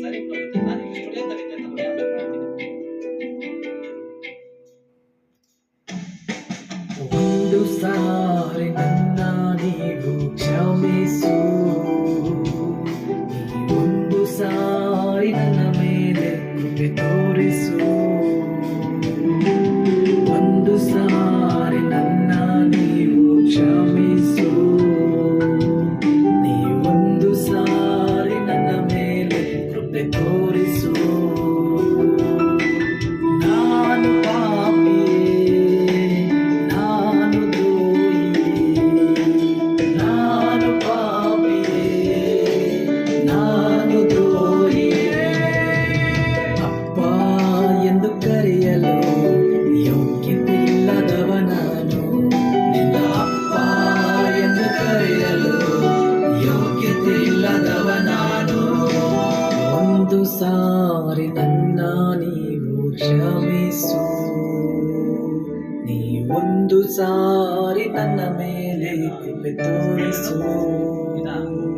ಸರಿ ಬಿಡು ಮತ್ತೆ ನಾನು ಇಲ್ಲಿ ಸ್ಟುಡಿಯೋ ತಗೊಂಡೆ ತಗೊಳ್ಳಿ ಆಮೇಲೆ ಮಾಡ್ತೀನಿ. ಒಂದು ಸಾರಿ ನನ್ನ ನೀವು ಕ್ಷಮಿಸು, ಈ ಒಂದು ಸಾರಿ ನನ್ನ ಮೇಲೆ ಕೃಪೆ ತೋರಿಸು. ಒಂದು ಸಾರಿ ನನ್ನ ನೀವು ಕ್ಷಮಿಸು, ನೀ ಒಂದು ಸಾರಿ ನನ್ನ ಮೇಲೆ ಕೃಪೆ ತೋರಿಸು. ನಾನು ಪಾಪಿಯೇ, ನಾನು ದ್ರೋಹಿಯೇ, ನಾನು ಪಾಪಿಯೇ, ನಾನು ದ್ರೋಹಿಯೇ. ಅಪ್ಪ ಎಂದು ಕರೆಯಲು ಯೋಗ್ಯತೆ ಇಲ್ಲದವ ನಾನು, ನಿನ್ನ ಅಪ್ಪ ಎಂದು ಕರೆಯಲು ಯೋಗ್ಯತೆ ಇಲ್ಲದವ ನಾನು. ಒಂದು ಸಾರಿ ನನ್ನ ನೀವು ಕ್ಷಮಿಸು, ನೀ ಒಂದು ಸಾರಿ ನನ್ನ ಮೇಲೆ ಕೃಪೆ ತೋರಿಸು.